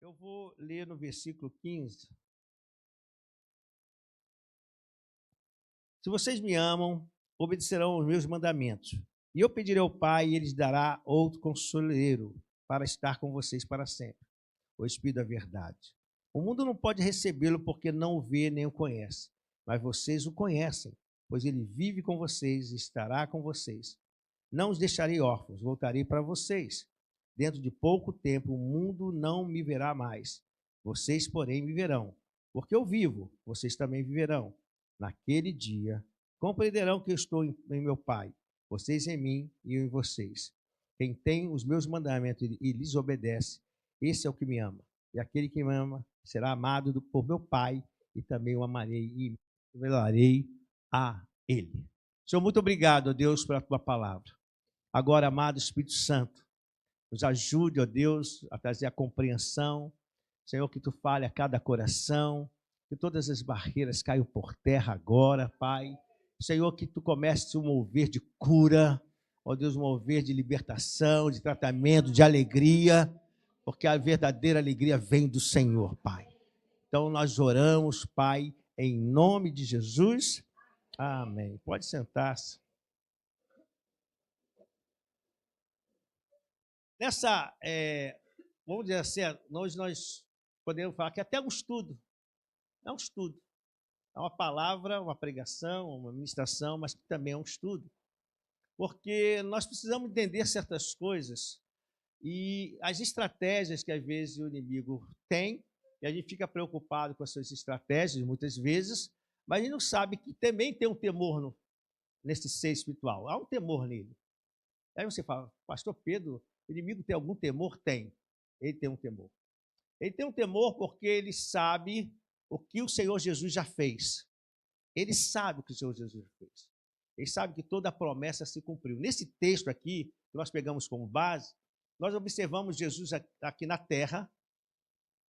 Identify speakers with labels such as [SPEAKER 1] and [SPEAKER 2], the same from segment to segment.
[SPEAKER 1] Eu vou ler no versículo 15. Se vocês me amam, obedecerão aos meus mandamentos. E eu pedirei ao Pai, e ele lhes dará outro conselheiro para estar com vocês para sempre, o Espírito da verdade. O mundo não pode recebê-lo porque não o vê nem o conhece, mas vocês o conhecem, pois ele vive com vocês e estará com vocês. Não os deixarei órfãos, voltarei para vocês. Dentro de pouco tempo o mundo não me verá mais. Vocês, porém, me verão. Porque eu vivo, vocês também viverão. Naquele dia, compreenderão que eu estou em meu Pai, vocês em mim e eu em vocês. Quem tem os meus mandamentos e lhes obedece, esse é o que me ama. E aquele que me ama será amado por meu Pai, e também o amarei e revelarei a ele. Senhor, muito obrigado, ó Deus, pela tua palavra. Agora, amado Espírito Santo, nos ajude, ó Deus, a trazer a compreensão. Senhor, que tu fale a cada coração, que todas as barreiras caiam por terra agora, Pai. Senhor, que tu comeces um mover de cura, ó Deus, um mover de libertação, de tratamento, de alegria, porque a verdadeira alegria vem do Senhor, Pai. Então, nós oramos, Pai, em nome de Jesus. Amém. Pode sentar-se. Nessa, vamos dizer assim, nós podemos falar que até um estudo, é um estudo, é uma palavra, uma pregação, uma ministração, mas que também é um estudo, porque nós precisamos entender certas coisas e as estratégias que às vezes o inimigo tem, e a gente fica preocupado com as suas estratégias muitas vezes, mas a gente não sabe que também tem um temor nesse ser espiritual, há um temor nele. Aí você fala, pastor Pedro, o inimigo tem algum temor? Tem. Ele tem um temor. Ele tem um temor porque ele sabe o que o Senhor Jesus já fez. Ele sabe o que o Senhor Jesus já fez. Ele sabe que toda a promessa se cumpriu. Nesse texto aqui, que nós pegamos como base, nós observamos Jesus aqui na terra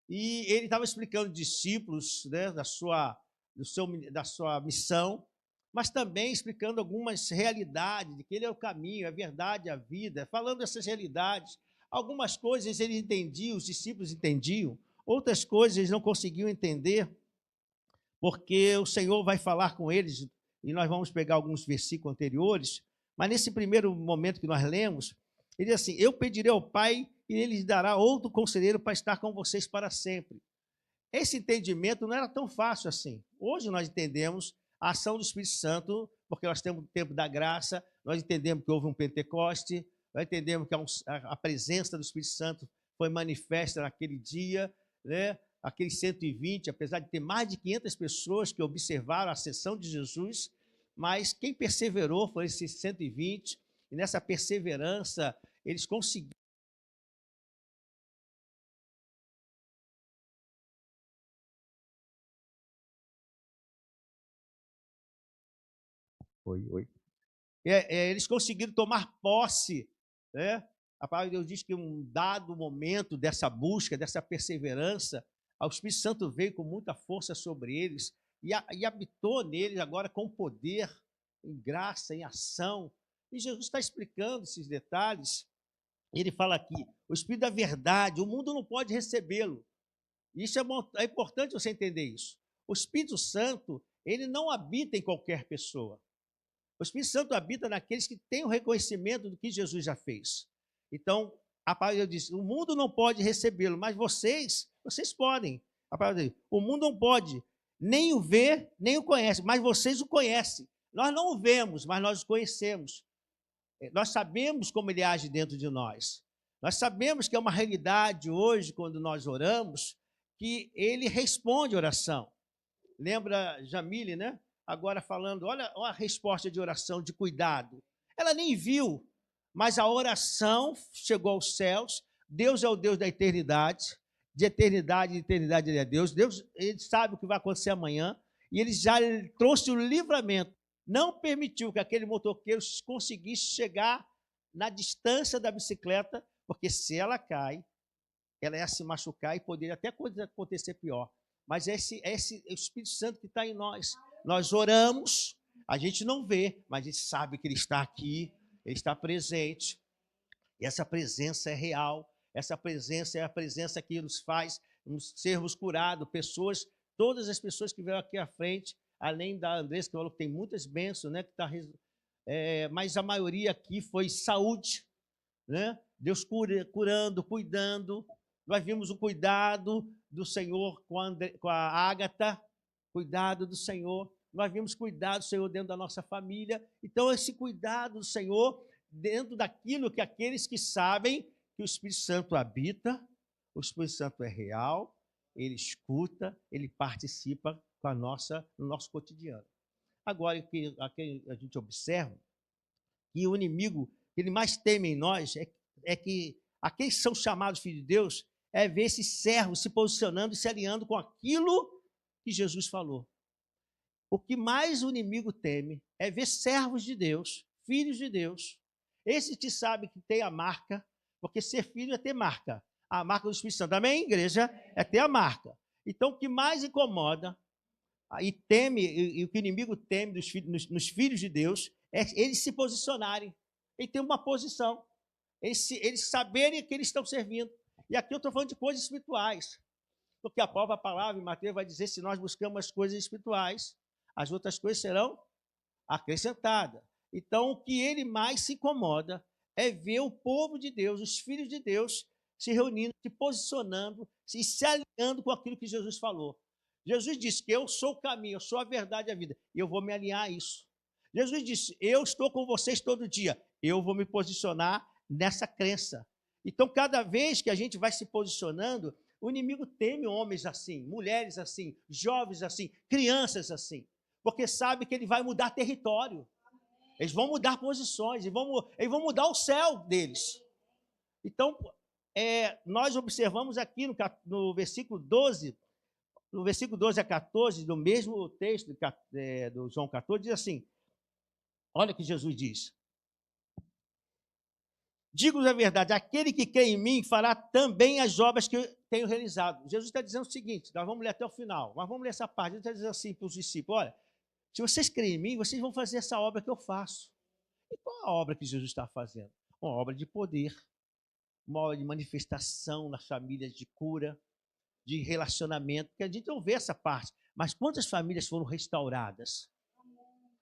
[SPEAKER 1] e ele estava explicando aos discípulos, né, da sua missão, mas também explicando algumas realidades, de que ele é o caminho, a verdade, a vida, falando dessas realidades. Algumas coisas ele entendia, os discípulos entendiam, outras coisas eles não conseguiam entender, porque o Senhor vai falar com eles, e nós vamos pegar alguns versículos anteriores, mas nesse primeiro momento que nós lemos, ele diz assim, eu pedirei ao Pai, e ele lhes dará outro conselheiro para estar com vocês para sempre. Esse entendimento não era tão fácil assim. Hoje nós entendemos a ação do Espírito Santo, porque nós temos o tempo da graça, nós entendemos que houve um Pentecoste, nós entendemos que a presença do Espírito Santo foi manifesta naquele dia, né? Aqueles 120, apesar de ter mais de 500 pessoas que observaram a ascensão de Jesus, mas quem perseverou foram esses 120, e nessa perseverança eles conseguiram. Oi. Eles conseguiram tomar posse, né? A palavra de Deus diz que um dado momento dessa busca, dessa perseverança, o Espírito Santo veio com muita força sobre eles e habitou neles agora com poder, em graça, em ação. E Jesus está explicando esses detalhes. Ele fala aqui, o Espírito da verdade, o mundo não pode recebê-lo. Isso é importante você entender isso. O Espírito Santo, ele não habita em qualquer pessoa. O Espírito Santo habita naqueles que têm o reconhecimento do que Jesus já fez. Então, a palavra diz, o mundo não pode recebê-lo, mas vocês podem. A palavra diz, o mundo não pode nem o ver, nem o conhece, mas vocês o conhecem. Nós não o vemos, mas nós o conhecemos. Nós sabemos como ele age dentro de nós. Nós sabemos que é uma realidade hoje, quando nós oramos, que ele responde oração. Lembra Jamile, né? Agora falando, olha a resposta de oração, de cuidado. Ela nem viu, mas a oração chegou aos céus. Deus é o Deus da eternidade, de eternidade ele é Deus. Deus, ele sabe o que vai acontecer amanhã, e ele já trouxe o livramento. Não permitiu que aquele motoqueiro conseguisse chegar na distância da bicicleta, porque se ela cai, ela ia se machucar e poderia até acontecer pior. Mas esse é o Espírito Santo que está em nós. Nós oramos, a gente não vê, mas a gente sabe que ele está aqui, ele está presente. E essa presença é real, Essa presença é a presença que nos faz sermos curados. Pessoas, todas as pessoas que vieram aqui à frente, além da Andressa, que falou que tem muitas bênçãos, né? Mas a maioria aqui foi saúde, né? Deus curando, cuidando. Nós vimos o cuidado do Senhor com a Ágata, cuidado do Senhor. Nós vimos cuidado do Senhor dentro da nossa família. Então, esse cuidado do Senhor dentro daquilo que aqueles que sabem que o Espírito Santo habita, o Espírito Santo é real, ele escuta, ele participa com no nosso cotidiano. Agora, o que a gente observa, que o inimigo que ele mais teme em nós é que aqueles que são chamados filhos de Deus é ver esses servos se posicionando e se alinhando com aquilo que Jesus falou. O que mais o inimigo teme é ver servos de Deus, filhos de Deus, esses que sabem que tem a marca, porque ser filho é ter marca. A marca do Espírito Santo. Amém, igreja? É ter a marca. Então, o que mais incomoda e teme, e o que o inimigo teme nos filhos de Deus, é eles se posicionarem. Eles têm uma posição. Eles saberem que eles estão servindo. E aqui eu estou falando de coisas espirituais. Porque a própria palavra em Mateus vai dizer, se nós buscamos as coisas espirituais, as outras coisas serão acrescentadas. Então, o que ele mais se incomoda é ver o povo de Deus, os filhos de Deus, se reunindo, se posicionando, se alinhando com aquilo que Jesus falou. Jesus disse que eu sou o caminho, eu sou a verdade e a vida, e eu vou me alinhar a isso. Jesus disse, eu estou com vocês todo dia, eu vou me posicionar nessa crença. Então, cada vez que a gente vai se posicionando, o inimigo teme homens assim, mulheres assim, jovens assim, crianças assim, porque sabe que ele vai mudar território. Eles vão mudar posições, eles vão mudar o céu deles. Então, nós observamos aqui no versículo 12, no versículo 12 a 14, do mesmo texto do João 14, diz assim, olha o que Jesus diz. Digo-vos a verdade, aquele que crê em mim fará também as obras que eu tenho realizado. Jesus está dizendo o seguinte, nós vamos ler até o final, mas vamos ler essa parte. Ele está dizendo assim para os discípulos, olha, se vocês creem em mim, vocês vão fazer essa obra que eu faço. E qual a obra que Jesus está fazendo? Uma obra de poder, uma obra de manifestação nas famílias, de cura, de relacionamento, porque a gente não vê essa parte. Mas quantas famílias foram restauradas?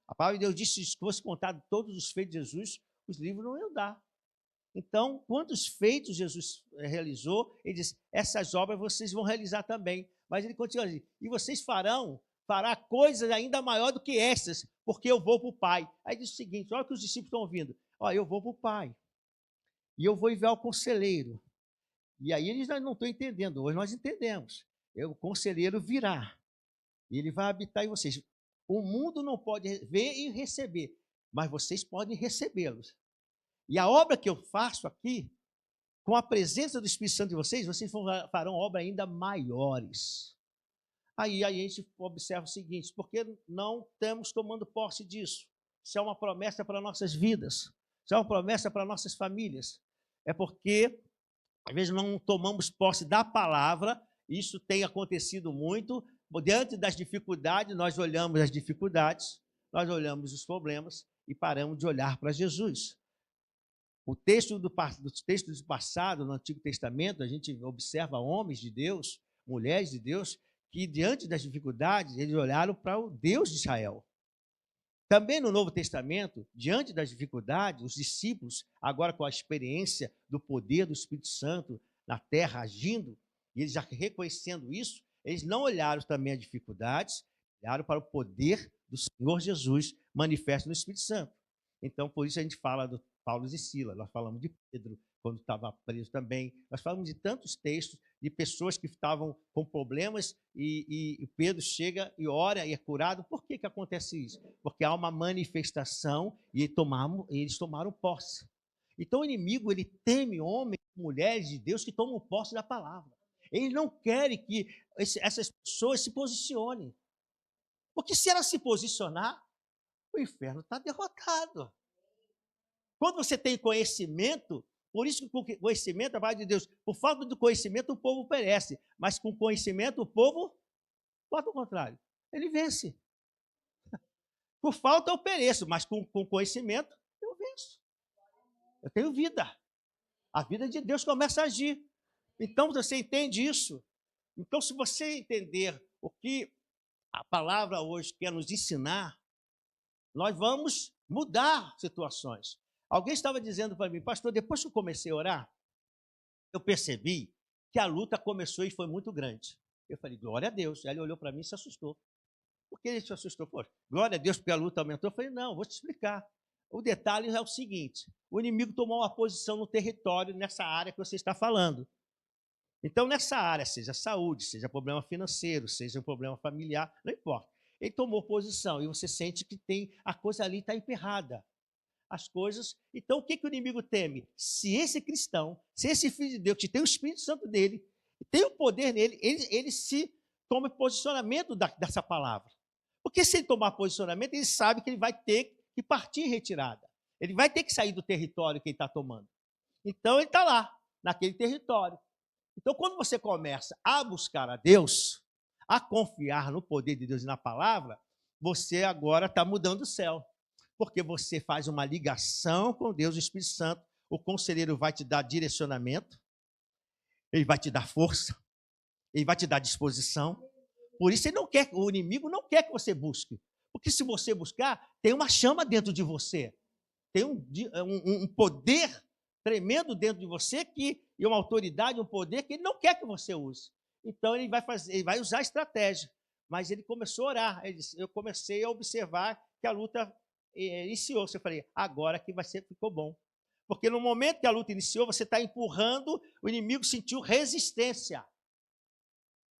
[SPEAKER 1] A palavra de Deus disse que se fosse contado todos os feitos de Jesus, os livros não iam dar. Então, quantos feitos Jesus realizou, ele diz, essas obras vocês vão realizar também. Mas ele continua assim, e vocês fará coisas ainda maior do que essas, porque eu vou para o Pai. Aí diz o seguinte, olha o que os discípulos estão ouvindo. Olha, eu vou para o Pai, e eu vou enviar o conselheiro. E aí eles não estão entendendo, hoje nós entendemos. O conselheiro virá, e ele vai habitar em vocês. O mundo não pode ver e receber, mas vocês podem recebê-los. E a obra que eu faço aqui, com a presença do Espírito Santo de vocês farão obras ainda maiores. Aí a gente observa o seguinte, porque não estamos tomando posse disso? Isso é uma promessa para nossas vidas, isso é uma promessa para nossas famílias. É porque, às vezes, não tomamos posse da palavra, isso tem acontecido muito, diante das dificuldades, nós olhamos as dificuldades, nós olhamos os problemas e paramos de olhar para Jesus. Os textos do passado, no Antigo Testamento, a gente observa homens de Deus, mulheres de Deus, que diante das dificuldades, eles olharam para o Deus de Israel. Também no Novo Testamento, diante das dificuldades, os discípulos, agora com a experiência do poder do Espírito Santo na terra agindo, e eles já reconhecendo isso, eles não olharam também as dificuldades, olharam para o poder do Senhor Jesus manifesto no Espírito Santo. Então, por isso a gente fala do Paulo e Silas, nós falamos de Pedro, quando estava preso também, nós falamos de tantos textos de pessoas que estavam com problemas e Pedro chega e ora e é curado. Por que acontece isso? Porque há uma manifestação e eles tomaram posse. Então o inimigo, ele teme homens e mulheres de Deus que tomam posse da palavra. Eles não querem que essas pessoas se posicionem. Porque se ela se posicionar, o inferno está derrotado. Quando você tem conhecimento, por isso que com conhecimento, a palavra de Deus, por falta do conhecimento o povo perece, mas com conhecimento o povo, bota o contrário, ele vence. Por falta eu pereço, mas com conhecimento eu venço. Eu tenho vida. A vida de Deus começa a agir. Então, você entende isso? Então, se você entender o que a palavra hoje quer nos ensinar, nós vamos mudar situações. Alguém estava dizendo para mim, pastor, depois que eu comecei a orar, eu percebi que a luta começou e foi muito grande. Eu falei, glória a Deus. Aí ele olhou para mim e se assustou. Por que ele se assustou? Pô, glória a Deus porque a luta aumentou. Eu falei, não, vou te explicar. O detalhe é o seguinte, o inimigo tomou uma posição no território, nessa área que você está falando. Então, nessa área, seja saúde, seja problema financeiro, seja um problema familiar, não importa. Ele tomou posição e você sente que tem a coisa ali está emperrada. As coisas. Então, o que o inimigo teme? Se esse cristão, se esse filho de Deus, que tem o Espírito Santo dele, tem o poder nele, ele se toma posicionamento dessa palavra. Porque se ele tomar posicionamento, ele sabe que ele vai ter que partir em retirada. Ele vai ter que sair do território que ele está tomando. Então, ele está lá, naquele território. Então, quando você começa a buscar a Deus, a confiar no poder de Deus e na palavra, você agora está mudando o céu. Porque você faz uma ligação com Deus, o Espírito Santo, o conselheiro vai te dar direcionamento, ele vai te dar força, ele vai te dar disposição. Por isso ele não quer, o inimigo não quer que você busque. Porque se você buscar, tem uma chama dentro de você. Tem um poder tremendo dentro de você e uma autoridade, um poder que ele não quer que você use. Então ele vai usar estratégia. Mas ele começou a orar. Eu comecei a observar que a luta iniciou. Eu falei, agora que ficou bom. Porque no momento que a luta iniciou, você está empurrando, o inimigo sentiu resistência.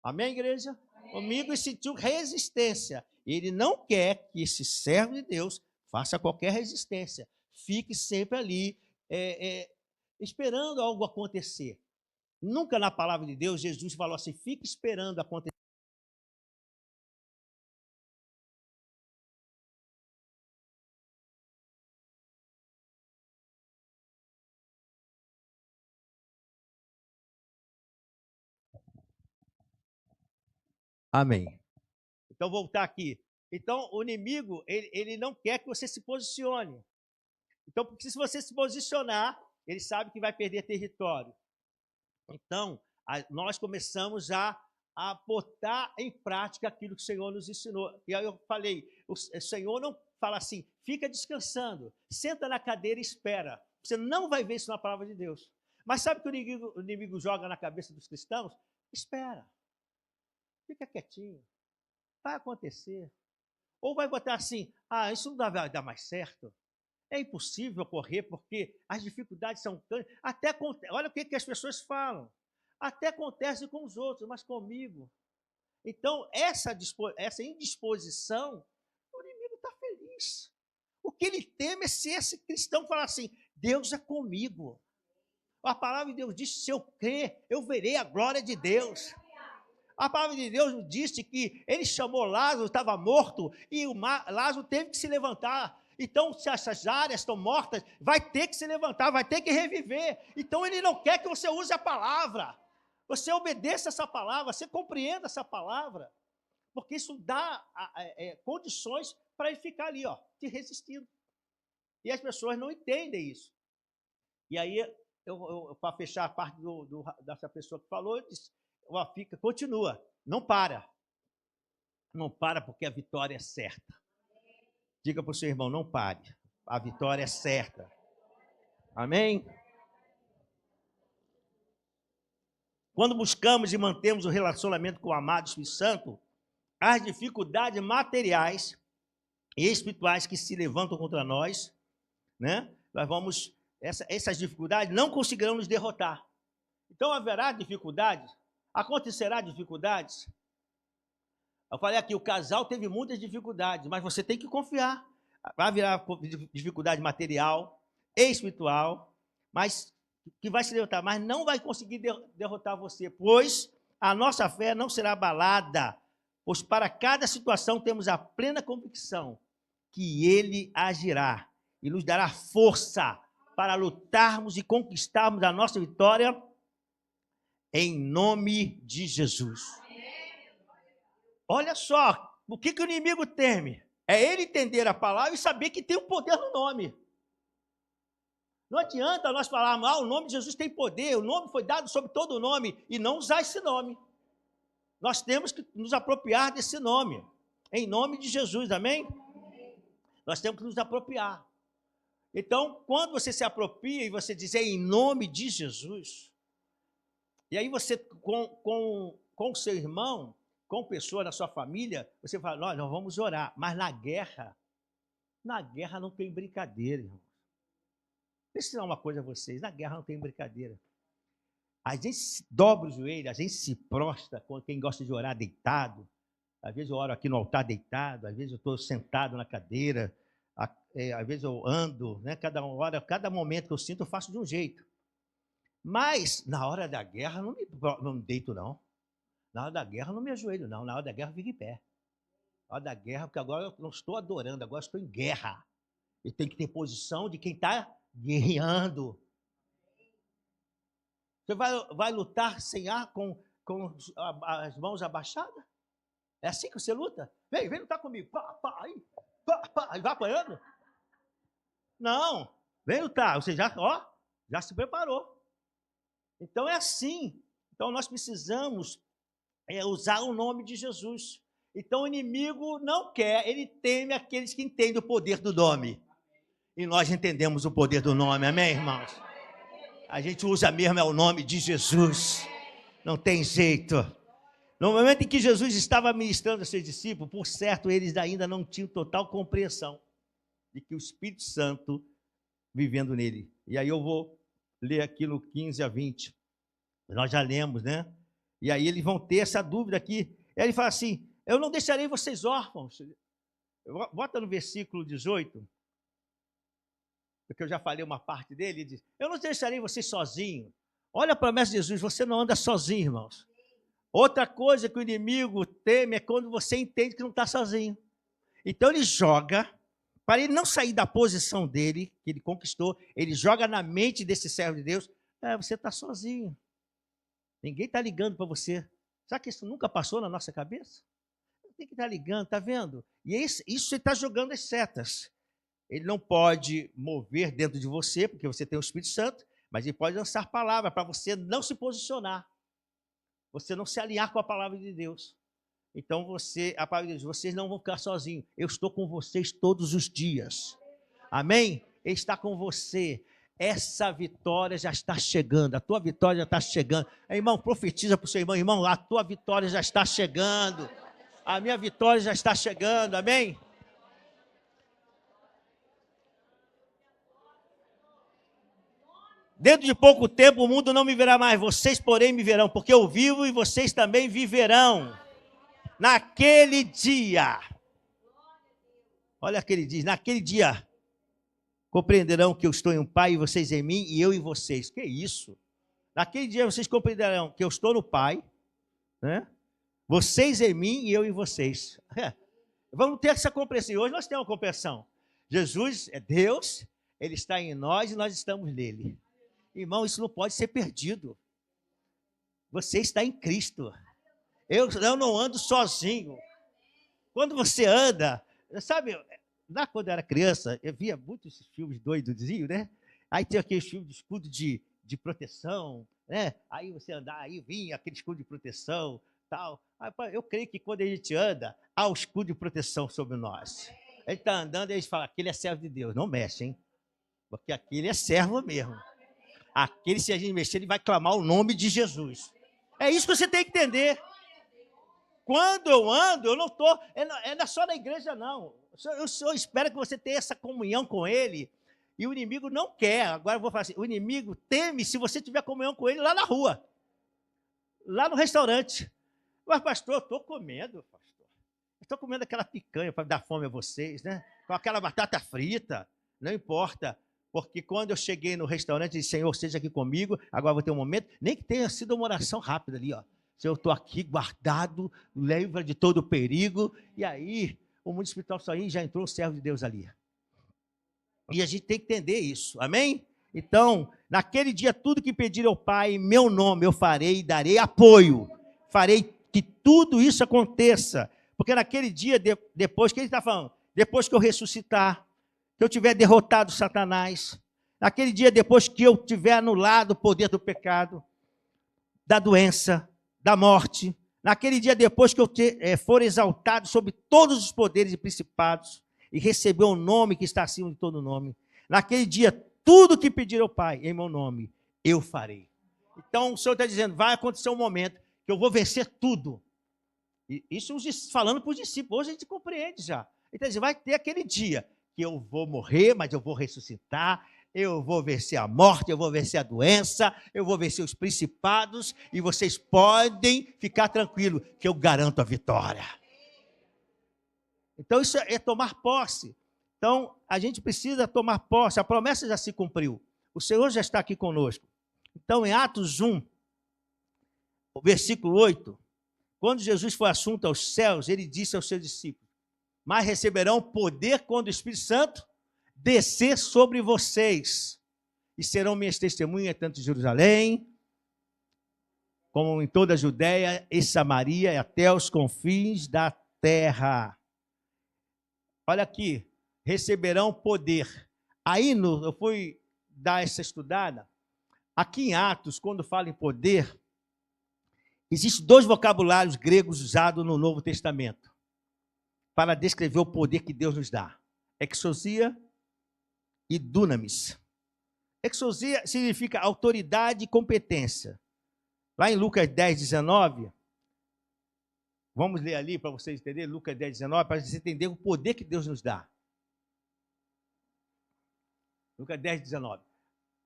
[SPEAKER 1] Amém, igreja? Amém. O inimigo sentiu resistência. Ele não quer que esse servo de Deus faça qualquer resistência. Fique sempre ali, esperando algo acontecer. Nunca na palavra de Deus, Jesus falou assim, fique esperando acontecer. Amém. Então, voltar aqui. Então, o inimigo, ele não quer que você se posicione. Então, porque se você se posicionar, ele sabe que vai perder território. Então, nós começamos a botar em prática aquilo que o Senhor nos ensinou. E aí eu falei, o Senhor não fala assim, fica descansando, senta na cadeira e espera. Você não vai ver isso na palavra de Deus. Mas sabe o que o inimigo joga na cabeça dos cristãos? Espera. Fica quietinho. Vai acontecer. Ou vai botar assim, isso não vai dar mais certo. É impossível ocorrer porque as dificuldades são tantas. Olha o que as pessoas falam. Até acontece com os outros, mas comigo. Então, essa indisposição, o inimigo está feliz. O que ele teme é se esse cristão falar assim, Deus é comigo. A palavra de Deus diz, se eu crer, eu verei a glória de Deus. A palavra de Deus disse que ele chamou Lázaro, estava morto, e Lázaro teve que se levantar. Então, se essas áreas estão mortas, vai ter que se levantar, vai ter que reviver. Então, ele não quer que você use a palavra. Você obedeça essa palavra, você compreenda essa palavra. Porque isso dá condições para ele ficar ali, te resistindo. E as pessoas não entendem isso. E aí, para fechar a parte dessa pessoa que falou, eu disse, continua, não para. Não para porque a vitória é certa. Diga para o seu irmão, não pare. A vitória é certa. Amém? Quando buscamos e mantemos o relacionamento com o amado Espírito Santo, as dificuldades materiais e espirituais que se levantam contra nós, né? Essas dificuldades não conseguirão nos derrotar. Então haverá dificuldades, acontecerá dificuldades. Eu falei aqui, o casal teve muitas dificuldades, mas você tem que confiar. Vai virar dificuldade material, espiritual, mas que vai se derrotar, mas não vai conseguir derrotar você, pois a nossa fé não será abalada, pois para cada situação temos a plena convicção que Ele agirá e nos dará força para lutarmos e conquistarmos a nossa vitória em nome de Jesus. Olha só, o que o inimigo teme? É ele entender a palavra e saber que tem um poder no nome. Não adianta nós falarmos, o nome de Jesus tem poder, o nome foi dado sobre todo o nome, e não usar esse nome. Nós temos que nos apropriar desse nome, em nome de Jesus, amém? Nós temos que nos apropriar. Então, quando você se apropria e você diz em nome de Jesus, e aí você, com o seu irmão, com pessoa da sua família, você fala, nós vamos orar, mas na guerra não tem brincadeira, irmão. Deixa eu ensinar uma coisa a vocês, na guerra não tem brincadeira. A gente dobra o joelho, a gente se prostra, quem gosta de orar deitado. Às vezes eu oro aqui no altar deitado, às vezes eu estou sentado na cadeira, às vezes eu ando, né? Cada momento que eu sinto, eu faço de um jeito. Mas na hora da guerra não me deito, não. Na hora da guerra não me ajoelho, não. Na hora da guerra eu fico em pé. Na hora da guerra, porque agora eu não estou adorando, agora eu estou em guerra. Eu tenho que ter posição de quem está guerreando. Você vai lutar sem ar, com as mãos abaixadas? É assim que você luta? Vem lutar comigo. Aí vai apanhando? Não, vem lutar. Você já se preparou. Então é assim. Então nós precisamos usar o nome de Jesus. Então o inimigo não quer, ele teme aqueles que entendem o poder do nome. E nós entendemos o poder do nome, amém, irmãos? A gente usa mesmo o nome de Jesus. Não tem jeito. No momento em que Jesus estava ministrando a seus discípulos, por certo, eles ainda não tinham total compreensão de que o Espírito Santo vivendo nele. E aí eu vou ler aqui no 15 a 20. Nós já lemos, né? E aí eles vão ter essa dúvida aqui. Ele fala assim, eu não deixarei vocês órfãos. Bota no versículo 18. Porque eu já falei uma parte dele, ele diz, eu não deixarei vocês sozinhos. Olha a promessa de Jesus, você não anda sozinho, irmãos. Outra coisa que o inimigo teme é quando você entende que não está sozinho. Então ele joga, para ele não sair da posição dele, que ele conquistou, ele joga na mente desse servo de Deus, você está sozinho. Ninguém está ligando para você. Será que isso nunca passou na nossa cabeça? Tem que estar ligando, está vendo? E isso ele está jogando as setas. Ele não pode mover dentro de você, porque você tem o Espírito Santo, mas ele pode lançar palavra para você não se posicionar, você não se alinhar com a palavra de Deus. Então a palavra de Deus, vocês não vão ficar sozinhos. Eu estou com vocês todos os dias. Amém? Ele está com você. Essa vitória já está chegando. A tua vitória já está chegando. Irmão, profetiza para o seu irmão. Irmão, a tua vitória já está chegando. A minha vitória já está chegando. Amém? Dentro de pouco tempo o mundo não me verá mais, vocês porém me verão, porque eu vivo e vocês também viverão. Naquele dia, olha aquele dia, naquele dia, compreenderão que eu estou em um Pai e vocês em mim e eu em vocês. Que isso? Naquele dia vocês compreenderão que eu estou no Pai, né? Vocês em mim e eu em vocês. Vamos ter essa compreensão. Hoje nós temos uma compreensão. Jesus é Deus, Ele está em nós e nós estamos nele. Irmão, isso não pode ser perdido. Você está em Cristo. Eu não ando sozinho. Quando você anda, sabe, lá quando eu era criança, eu via muitos filmes doidozinhos, né? Aí tinha aquele filme de escudo de proteção, né? Aí você andar, aí vinha aquele escudo de proteção, tal. Aí, eu creio que quando a gente anda, há o escudo de proteção sobre nós. Ele está andando e a gente fala, aquele é servo de Deus. Não mexe, hein? Porque aquele é servo mesmo. Aquele, se a gente mexer, ele vai clamar o nome de Jesus. É isso que você tem que entender. Quando eu ando, eu não estou... não é só na igreja, não. Eu só espero que você tenha essa comunhão com ele. E o inimigo não quer. Agora eu vou falar assim, o inimigo teme se você tiver comunhão com ele lá na rua. Lá no restaurante. Mas, pastor, eu estou comendo, pastor. Estou comendo aquela picanha para dar fome a vocês, né? Com aquela batata frita. Não importa. Porque quando eu cheguei no restaurante, eu disse, Senhor, seja aqui comigo, agora vou ter um momento, nem que tenha sido uma oração rápida ali, ó. Senhor, eu estou aqui guardado, livra de todo o perigo. E aí, o mundo espiritual saiu e já entrou o servo de Deus ali. E a gente tem que entender isso, amém? Então, naquele dia, tudo que pedir ao Pai, em meu nome, eu farei e darei apoio. Farei que tudo isso aconteça. Porque naquele dia, depois que ele está falando, depois que eu ressuscitar, que eu tiver derrotado Satanás, Naquele dia, depois que eu tiver anulado o poder do pecado, da doença, da morte, naquele dia, depois que eu for exaltado sobre todos os poderes e principados e receber o nome que está acima de todo nome, naquele dia, tudo que pedir ao Pai em meu nome, eu farei. Então, o Senhor está dizendo, vai acontecer um momento que eu vou vencer tudo. E isso falando para os discípulos, hoje a gente compreende já. Ele está dizendo, vai ter aquele dia que eu vou morrer, mas eu vou ressuscitar, eu vou vencer a morte, eu vou vencer a doença, eu vou vencer os principados, e vocês podem ficar tranquilos, que eu garanto a vitória. Então, isso é tomar posse. Então, a gente precisa tomar posse, a promessa já se cumpriu. O Senhor já está aqui conosco. Então, em Atos 1, versículo 8, quando Jesus foi assunto aos céus, ele disse aos seus discípulos, mas receberão poder quando o Espírito Santo descer sobre vocês, e serão minhas testemunhas tanto em Jerusalém, como em toda a Judéia e Samaria, e até os confins da terra. Olha aqui, receberão poder. Aí eu fui dar essa estudada, aqui em Atos, quando fala em poder, existem 2 vocabulários gregos usados no Novo Testamento para descrever o poder que Deus nos dá. Exousia e dunamis. Exousia significa autoridade e competência. Lá em Lucas 10, 19, vamos ler ali para vocês entenderem, Lucas 10, 19, para vocês entenderem o poder que Deus nos dá. Lucas 10, 19.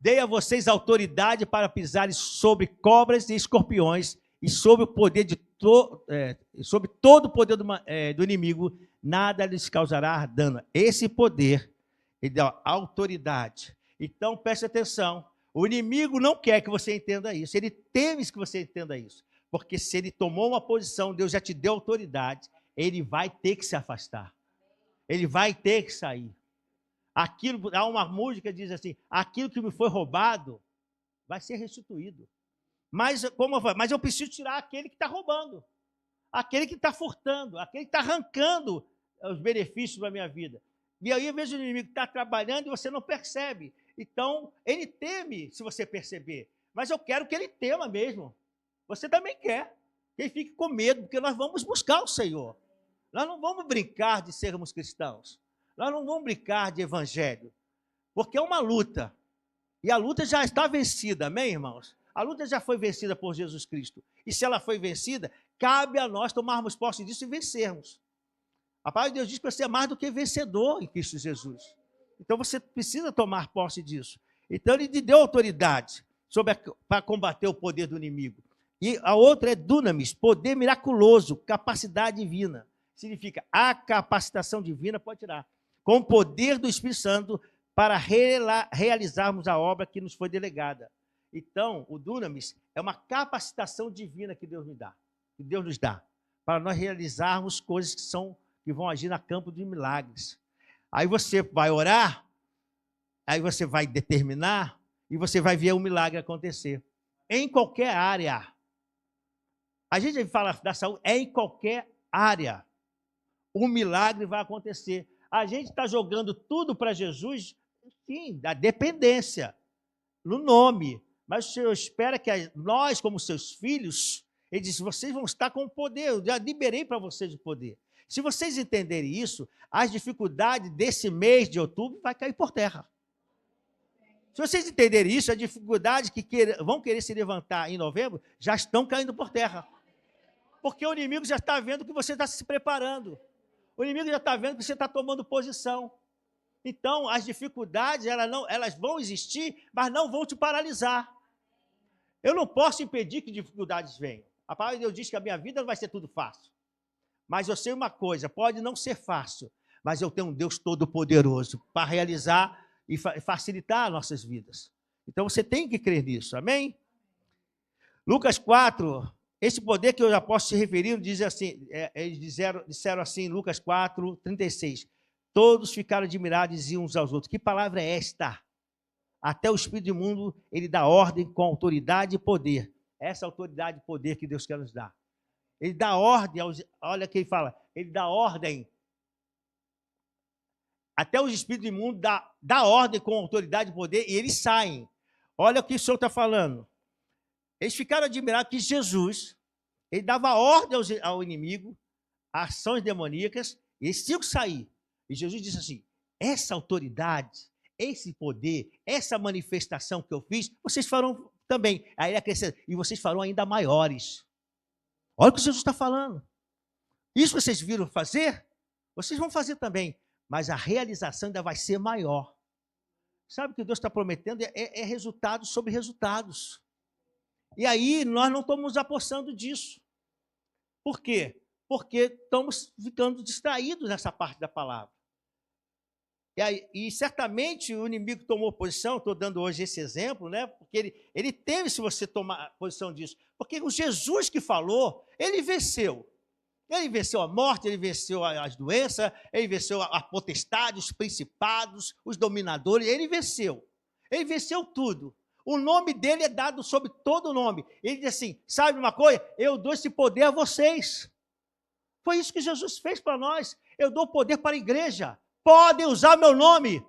[SPEAKER 1] Dei a vocês autoridade para pisarem sobre cobras e escorpiões, e sobre o poder sobre todo o poder do inimigo, nada lhes causará dano. Esse poder, ele dá autoridade. Então, preste atenção, o inimigo não quer que você entenda isso, ele teme que você entenda isso, porque se ele tomou uma posição, Deus já te deu autoridade, ele vai ter que se afastar, ele vai ter que sair. Há uma música que diz assim, aquilo que me foi roubado vai ser restituído. Mas eu preciso tirar aquele que está roubando, aquele que está furtando, aquele que está arrancando os benefícios da minha vida. E aí eu vejo o inimigo que está trabalhando e você não percebe. Então, ele teme, se você perceber. Mas eu quero que ele tema mesmo. Você também quer. Que ele fique com medo, porque nós vamos buscar o Senhor. Nós não vamos brincar de sermos cristãos. Nós não vamos brincar de evangelho. Porque é uma luta. E a luta já está vencida, amém, irmãos? A luta já foi vencida por Jesus Cristo. E se ela foi vencida, cabe a nós tomarmos posse disso e vencermos. A palavra de Deus diz que você é mais do que vencedor em Cristo Jesus. Então você precisa tomar posse disso. Então ele te deu autoridade para combater o poder do inimigo. E a outra é dunamis, poder miraculoso, capacidade divina. Significa a capacitação divina, pode tirar, com o poder do Espírito Santo para realizarmos a obra que nos foi delegada. Então, o dunamis é uma capacitação divina que Deus nos dá, para nós realizarmos coisas que vão agir no campo de milagres. Aí você vai orar, aí você vai determinar, e você vai ver o milagre acontecer. Em qualquer área. A gente fala da saúde, é em qualquer área. O milagre vai acontecer. A gente está jogando tudo para Jesus, sim, da dependência, no nome. Mas o Senhor espera que nós, como seus filhos, ele diz, vocês vão estar com o poder, eu já liberei para vocês o poder. Se vocês entenderem isso, as dificuldades desse mês de outubro vai cair por terra. Se vocês entenderem isso, as dificuldades que vão querer se levantar em novembro, já estão caindo por terra. Porque o inimigo já está vendo que você está se preparando. O inimigo já está vendo que você está tomando posição. Então, as dificuldades, elas vão existir, mas não vão te paralisar. Eu não posso impedir que dificuldades venham. A palavra de Deus diz que a minha vida não vai ser tudo fácil. Mas eu sei uma coisa, pode não ser fácil, mas eu tenho um Deus todo-poderoso para realizar e facilitar nossas vidas. Então, você tem que crer nisso, amém? Lucas 4, esse poder que eu já posso se referir, diz assim, eles disseram assim, Lucas 4, 36, todos ficaram admirados e diziam uns aos outros, que palavra é esta? Até o Espírito imundo, ele dá ordem com autoridade e poder. Essa autoridade e poder que Deus quer nos dar. Ele dá ordem, olha o que ele fala, ele dá ordem. Até os espíritos imundos dá ordem com autoridade e poder e eles saem. Olha o que o Senhor está falando. Eles ficaram admirados que Jesus, ele dava ordem ao inimigo, ações demoníacas, e eles tinham que sair. E Jesus disse assim, essa autoridade, esse poder, essa manifestação que eu fiz, vocês farão também. Aí ele acrescenta, e vocês farão ainda maiores. Olha o que Jesus está falando. Isso que vocês viram fazer, vocês vão fazer também, mas a realização ainda vai ser maior. Sabe o que Deus está prometendo? É resultados sobre resultados. E aí nós não estamos apossando disso. Por quê? Porque estamos ficando distraídos nessa parte da palavra. E certamente o inimigo tomou posição, estou dando hoje esse exemplo, né? Porque ele teve, se você tomar posição disso, porque o Jesus que falou, ele venceu. Ele venceu a morte, ele venceu as doenças, ele venceu a potestade, os principados, os dominadores, ele venceu. Ele venceu tudo. O nome dele é dado sobre todo o nome. Ele diz assim, sabe uma coisa? Eu dou esse poder a vocês. Foi isso que Jesus fez para nós. Eu dou poder para a igreja. Podem usar meu nome.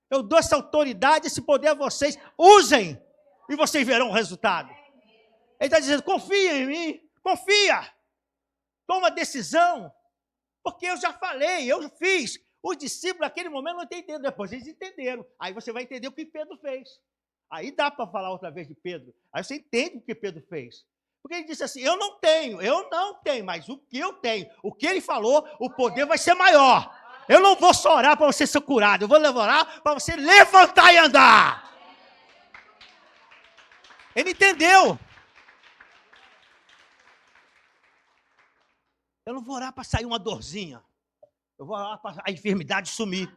[SPEAKER 1] Eu dou essa autoridade, esse poder a vocês. Usem e vocês verão o resultado. Ele está dizendo, confia em mim, confia. Toma decisão, porque eu já falei, eu fiz. Os discípulos naquele momento não entenderam, depois eles entenderam. Aí você vai entender o que Pedro fez. Aí dá para falar outra vez de Pedro. Aí você entende o que Pedro fez. Porque ele disse assim, eu não tenho, mas o que eu tenho, o que ele falou, o poder vai ser maior. Eu não vou só orar para você ser curado, eu vou orar para você levantar e andar. Ele entendeu. Eu não vou orar para sair uma dorzinha. Eu vou orar para a enfermidade sumir.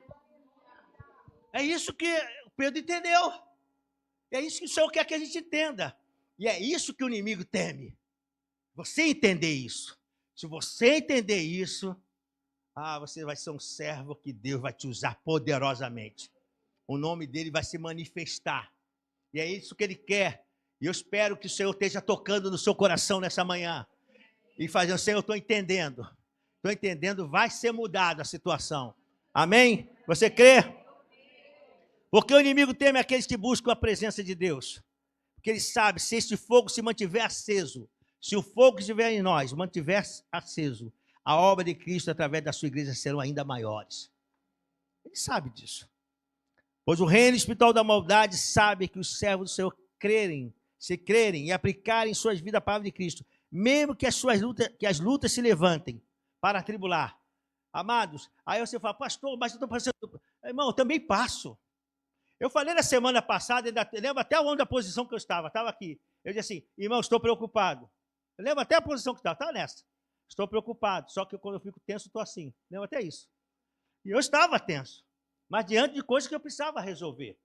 [SPEAKER 1] É isso que o Pedro entendeu. É isso que o Senhor quer que a gente entenda. E é isso que o inimigo teme. Você entender isso. Se você entender isso, você vai ser um servo que Deus vai te usar poderosamente. O nome dele vai se manifestar. E é isso que ele quer. E eu espero que o Senhor esteja tocando no seu coração nessa manhã. E fazendo, Senhor, eu estou entendendo, vai ser mudada a situação. Amém? Você crê? Porque o inimigo teme aqueles que buscam a presença de Deus. Porque ele sabe, se este fogo se mantiver aceso, se o fogo que estiver em nós mantiver aceso, a obra de Cristo através da sua igreja serão ainda maiores. Ele sabe disso. Pois o reino espiritual da maldade sabe que os servos do Senhor crerem e aplicarem suas vidas à palavra de Cristo, mesmo que as lutas se levantem para atribular. Amados, aí você fala, pastor, mas eu estou passando... Irmão, eu também passo. Eu falei na semana passada, lembro até onde a posição que eu estava aqui. Eu disse assim, irmão, estou preocupado. Eu lembro até a posição que eu estava nessa. Estou preocupado, só que quando eu fico tenso, estou assim. Lembro até isso. E eu estava tenso, mas diante de coisas que eu precisava resolver.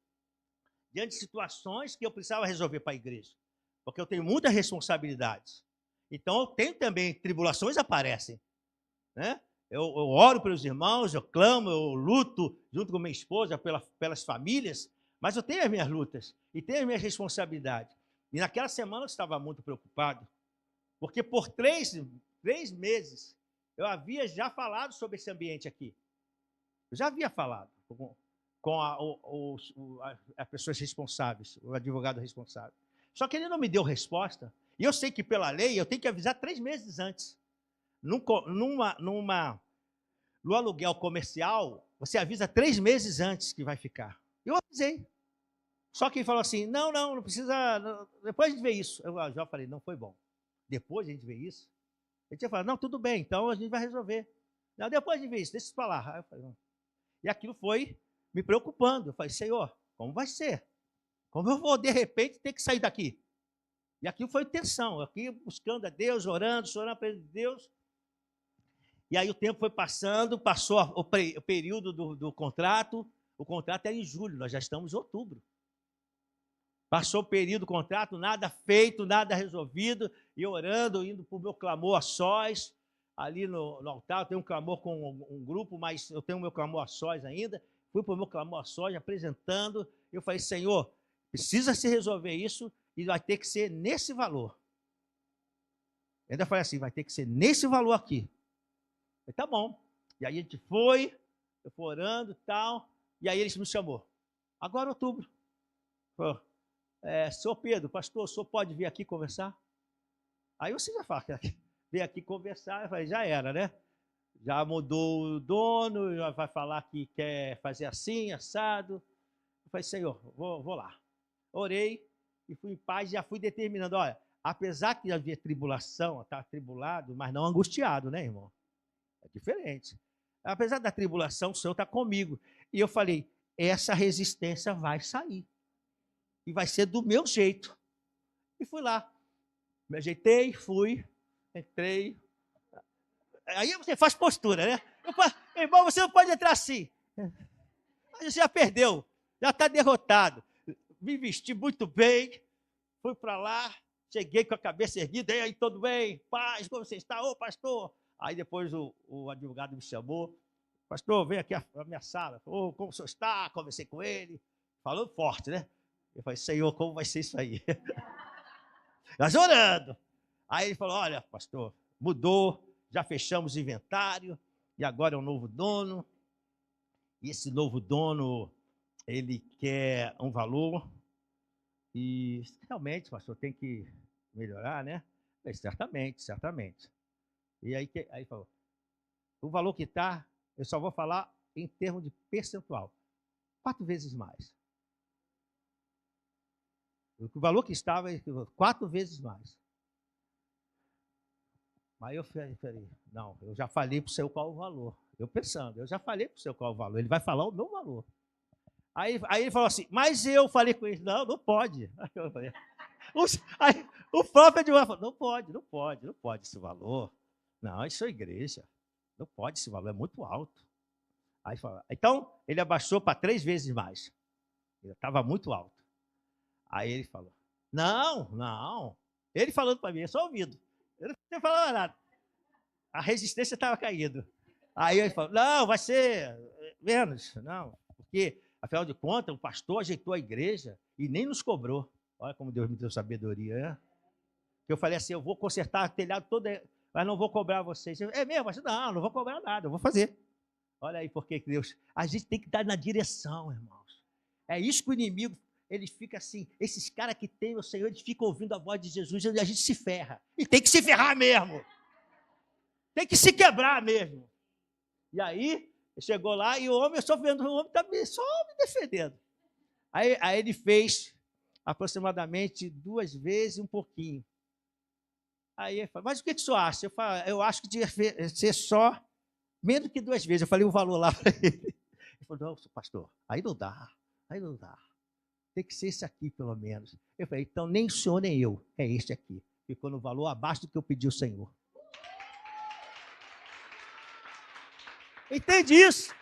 [SPEAKER 1] Diante de situações que eu precisava resolver para a igreja. Porque eu tenho muitas responsabilidades. Então, eu tenho também, tribulações aparecem. Né? Eu oro pelos irmãos, eu clamo, eu luto junto com minha esposa pelas famílias, mas eu tenho as minhas lutas e tenho as minhas responsabilidades. E naquela semana eu estava muito preocupado, porque por três meses eu havia já falado sobre esse ambiente aqui. Eu já havia falado com as pessoas responsáveis, o advogado responsável. Só que ele não me deu resposta. E eu sei que pela lei eu tenho que avisar 3 meses antes. No aluguel comercial, você avisa 3 meses antes que vai ficar. Eu avisei. Só que ele falou assim, não precisa, depois a gente vê isso. Eu já falei, não foi bom. Depois a gente vê isso. Ele tinha falado, não, tudo bem, então a gente vai resolver. Não, depois a gente vê isso, deixa isso para lá. Aí eu falei, não. E aquilo foi me preocupando. Eu falei, Senhor, como vai ser? Como eu vou, de repente, ter que sair daqui? E aquilo foi tensão, aqui buscando a Deus, orando, chorando para Deus. E aí o tempo foi passando, passou o período do contrato. O contrato era em julho, nós já estamos em outubro. Passou o período do contrato, nada feito, nada resolvido. E orando, indo para o meu clamor a sós. Ali no altar, eu tenho um clamor com um grupo, mas eu tenho o meu clamor a sós ainda. Fui para o meu clamor a sós, apresentando. Eu falei, Senhor, precisa se resolver isso e vai ter que ser nesse valor. Eu ainda falei assim, vai ter que ser nesse valor aqui. Eu falei, tá bom. E aí a gente foi, Eu fui orando e tal, e aí eles me chamou. Agora outubro. Falou, senhor Pedro, pastor, o senhor pode vir aqui conversar? Aí você já fala, vem aqui conversar, eu falei, já era, né? Já mudou o dono, já vai falar que quer fazer assim, assado. Eu falei, Senhor, vou lá. Orei e fui em paz, já fui determinando, olha, apesar que havia tribulação, estava atribulado, mas não angustiado, né, irmão? É diferente. Apesar da tribulação, o Senhor está comigo. E eu falei, essa resistência vai sair. E vai ser do meu jeito. E fui lá. Me ajeitei, fui, entrei. Aí você faz postura, né? Irmão, você não pode entrar assim. Aí você já perdeu, já está derrotado. Me vesti muito bem, fui para lá, cheguei com a cabeça erguida, e aí, tudo bem? Paz, como você está? Ô, pastor! Aí depois o advogado me chamou, pastor, vem aqui à minha sala. Ô, como o senhor está? Conversei com ele, falando forte, né? Eu falei, Senhor, como vai ser isso aí? Nós orando. Aí ele falou, olha, pastor, mudou, já fechamos o inventário, e agora é um novo dono. E esse novo dono, ele quer um valor, e realmente, pastor, tem que melhorar, né? Falei, certamente, certamente. E aí falou, o valor que está, eu só vou falar em termos de percentual, 4 vezes mais. O valor que estava, 4 vezes mais. Aí eu falei, não, eu já falei para o senhor qual o valor. Eu pensando, eu já falei para o senhor qual o valor. Ele vai falar o meu valor. Aí ele falou assim, mas eu falei com ele, não pode. Aí eu falei, aí, o próprio advogado falou, não pode esse valor. Não, isso é igreja. Não pode esse valor, é muito alto. Aí falou, então, ele abaixou para 3 vezes mais. Ele estava muito alto. Aí ele falou, não. Ele falando para mim, é só ouvido. Eu não falava nada. A resistência estava caindo. Aí ele falou, não, vai ser menos. Não, porque, afinal de contas, o pastor ajeitou a igreja e nem nos cobrou. Olha como Deus me deu sabedoria, né? Eu falei assim, eu vou consertar o telhado todo, mas não vou cobrar vocês. É mesmo? Mas não vou cobrar nada, eu vou fazer. Olha aí porque Deus... A gente tem que dar na direção, irmãos. É isso que o inimigo... Ele fica assim, esses caras que tem o Senhor, eles ficam ouvindo a voz de Jesus e a gente se ferra. E tem que se ferrar mesmo. Tem que se quebrar mesmo. E aí, chegou lá e o homem, eu só vendo, o homem está só me defendendo. Aí ele fez aproximadamente 2 vezes um pouquinho. Aí ele falou, mas o que o senhor acha? Eu acho que devia ser só menos que 2 vezes. Eu falei o valor lá para ele. Ele falou, não, pastor, aí não dá. Tem que ser esse aqui, pelo menos. Eu falei, então nem o senhor nem eu, é este aqui. Ficou no valor abaixo do que eu pedi ao Senhor. Entende isso?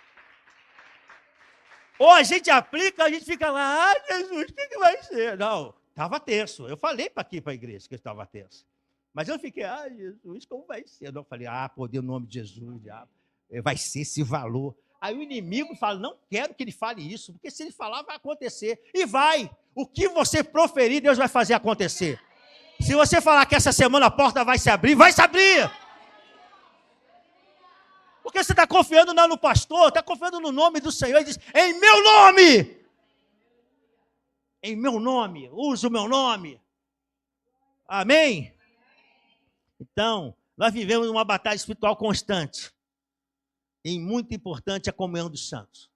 [SPEAKER 1] Ou a gente aplica, a gente fica lá, Jesus, o que vai ser? Não, estava tenso. Eu falei para a igreja que estava tenso. Mas eu fiquei, Jesus, como vai ser? Eu não falei, poder no nome de Jesus, diabo. Vai ser esse valor. Aí o inimigo fala, não quero que ele fale isso, porque se ele falar, vai acontecer. E vai. O que você proferir, Deus vai fazer acontecer. Se você falar que essa semana a porta vai se abrir, vai se abrir. Porque você está confiando não no pastor, está confiando no nome do Senhor. Ele diz, em meu nome. Em meu nome, usa o meu nome. Amém? Então, nós vivemos uma batalha espiritual constante. E muito importante a comunhão dos santos.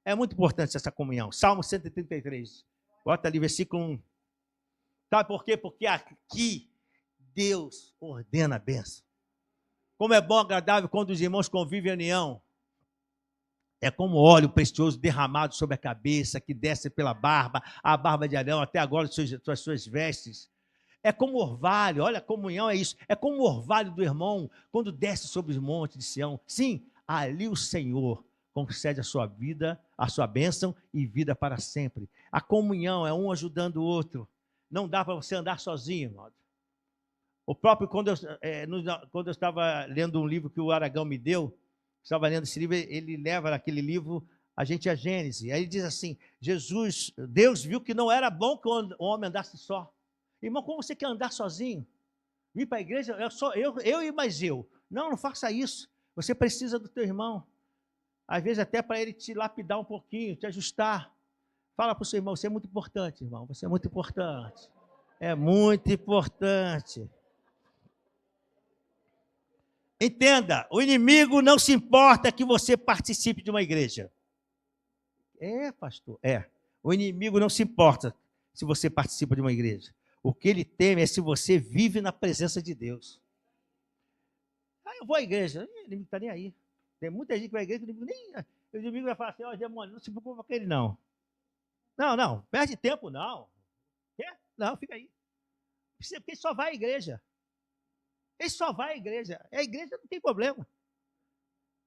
[SPEAKER 1] É muito importante essa comunhão. Salmo 133. Bota ali, versículo 1. Sabe por quê? Porque aqui Deus ordena a bênção. Como é bom, agradável, quando os irmãos convivem em união. É como óleo precioso derramado sobre a cabeça, que desce pela barba, a barba de Arão, até agora suas vestes. É como orvalho, olha, a comunhão é isso. É como o orvalho do irmão, quando desce sobre os montes de Sião. Sim, ali o Senhor concede a sua vida, a sua bênção e vida para sempre. A comunhão é um ajudando o outro. Não dá para você andar sozinho, irmão. O próprio, quando eu estava lendo um livro que o Aragão me deu, estava lendo esse livro, ele leva naquele livro a gente a Gênesis. Aí ele diz assim, Deus viu que não era bom que o homem andasse só. Irmão, como você quer andar sozinho? Vir para a igreja, é só eu e mais eu. Não faça isso. Você precisa do teu irmão. Às vezes até para ele te lapidar um pouquinho, te ajustar. Fala para o seu irmão, você é muito importante, irmão. Você é muito importante. É muito importante. Entenda, o inimigo não se importa que você participe de uma igreja. É, pastor, é. O inimigo não se importa se você participa de uma igreja. O que ele teme é se você vive na presença de Deus. Ah, eu vou à igreja. O inimigo não está nem aí. Tem muita gente que vai à igreja, o inimigo vai falar assim, ó, demônio, não se preocupa com ele, não. Não, perde tempo, não. Quer? Não, fica aí. Porque ele só vai à igreja. Ele só vai à igreja. A igreja não tem problema.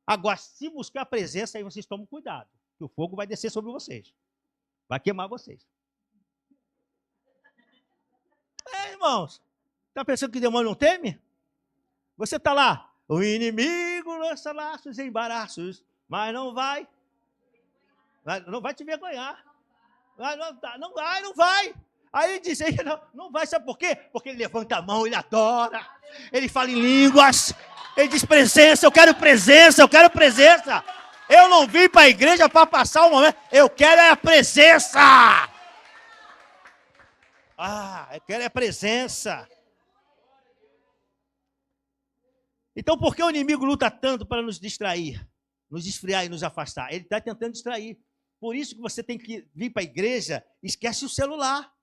[SPEAKER 1] Agora, se buscar a presença, aí vocês tomam cuidado, que o fogo vai descer sobre vocês. Vai queimar vocês. É, irmãos. Está pensando que o demônio não teme? Você está lá. O inimigo lança laços e embaraços, mas não vai te vergonhar. Não vai. Aí ele diz, não vai, sabe por quê? Porque ele levanta a mão, ele adora, ele fala em línguas, ele diz presença, eu quero presença. Eu não vim para a igreja para passar um momento, eu quero é a presença. Eu quero é a presença. Então, por que o inimigo luta tanto para nos distrair, nos esfriar e nos afastar? Ele está tentando distrair. Por isso que você tem que vir para a igreja, esquece o celular.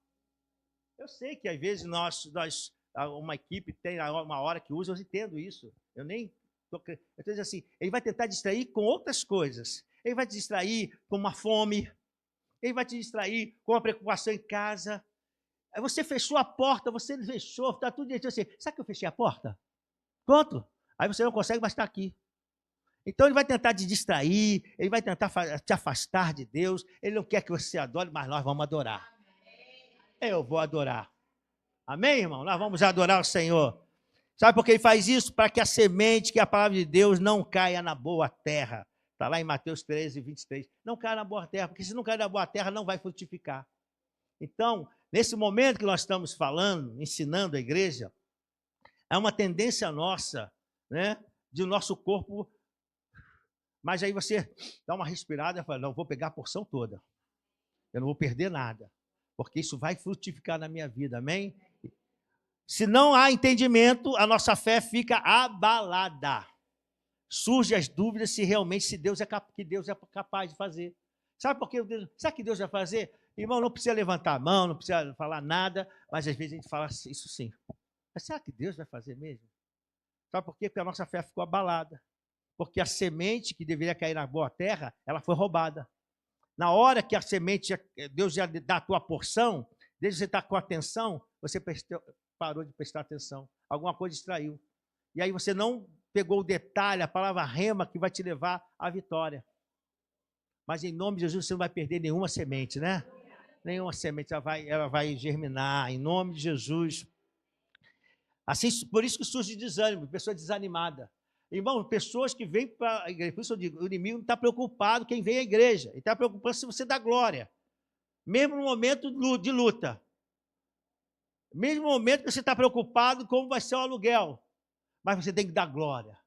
[SPEAKER 1] Eu sei que às vezes uma equipe tem uma hora que usa, eu entendo isso. Eu estou dizendo assim, ele vai tentar distrair com outras coisas. Ele vai te distrair com uma fome, ele vai te distrair com uma preocupação em casa. Aí você fechou a porta, está tudo direitinho assim. Sabe que eu fechei a porta? Pronto. Aí você não consegue mais estar aqui. Então ele vai tentar te distrair, ele vai tentar te afastar de Deus, ele não quer que você adore, mas nós vamos adorar. Eu vou adorar. Amém, irmão? Nós vamos adorar o Senhor. Sabe por que ele faz isso? Para que a semente, que é a palavra de Deus, não caia na boa terra. Está lá em Mateus 13, 23. Não caia na boa terra, porque se não cair na boa terra, não vai frutificar. Então, nesse momento que nós estamos falando, ensinando a igreja, é uma tendência nossa, né, de o nosso corpo. Mas aí você dá uma respirada e fala, não, vou pegar a porção toda. Eu não vou perder nada, porque isso vai frutificar na minha vida, amém? Se não há entendimento, a nossa fé fica abalada. Surgem as dúvidas se realmente Deus é capaz de fazer. Sabe por quê? Sabe o que Deus vai fazer? Irmão, não precisa levantar a mão, não precisa falar nada, mas às vezes a gente fala isso sim. Mas será que Deus vai fazer mesmo? Sabe por quê? Porque a nossa fé ficou abalada. Porque a semente que deveria cair na boa terra, ela foi roubada. Na hora que a semente, Deus já dá a tua porção, desde você estar com atenção, você parou de prestar atenção. Alguma coisa distraiu. E aí você não pegou o detalhe, a palavra rema, que vai te levar à vitória. Mas em nome de Jesus você não vai perder nenhuma semente, né? Nenhuma semente, ela vai germinar, em nome de Jesus. Assim, por isso que surge desânimo, pessoa desanimada. Irmão, pessoas que vêm para a igreja, por isso eu digo, o inimigo não está preocupado quem vem à igreja, ele está preocupado se você dá glória. Mesmo no momento de luta. Mesmo no momento que você está preocupado como vai ser o aluguel. Mas você tem que dar glória.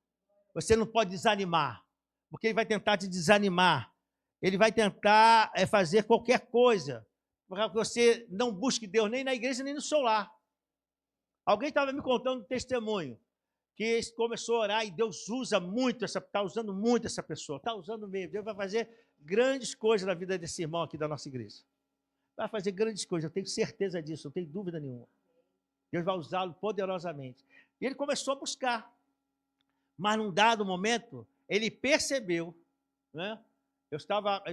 [SPEAKER 1] Você não pode desanimar, porque ele vai tentar te desanimar. Ele vai tentar fazer qualquer coisa para que você não busque Deus nem na igreja, nem no seu lar. Alguém estava me contando um testemunho que começou a orar e Deus usa muito está usando muito essa pessoa, está usando mesmo. Deus vai fazer grandes coisas na vida desse irmão aqui da nossa igreja. Vai fazer grandes coisas, eu tenho certeza disso, não tenho dúvida nenhuma. Deus vai usá-lo poderosamente. E ele começou a buscar. Mas num dado momento, ele percebeu, né? Eu estava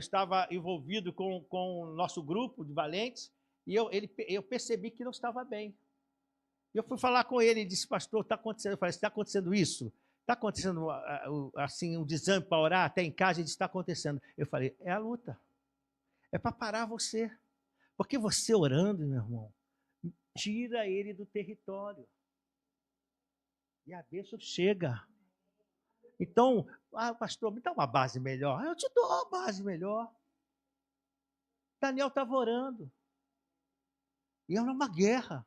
[SPEAKER 1] envolvido com o nosso grupo de valentes e eu percebi que não estava bem. Eu fui falar com ele e disse, pastor, está acontecendo? Eu falei, está acontecendo isso? Está acontecendo assim, um desânimo para orar até em casa? Ele disse, está acontecendo. Eu falei, é a luta. É para parar você. Porque você orando, meu irmão, tira ele do território. E a bênção chega. Então, pastor, me dá uma base melhor. Eu te dou uma base melhor. Daniel estava orando. E era uma guerra.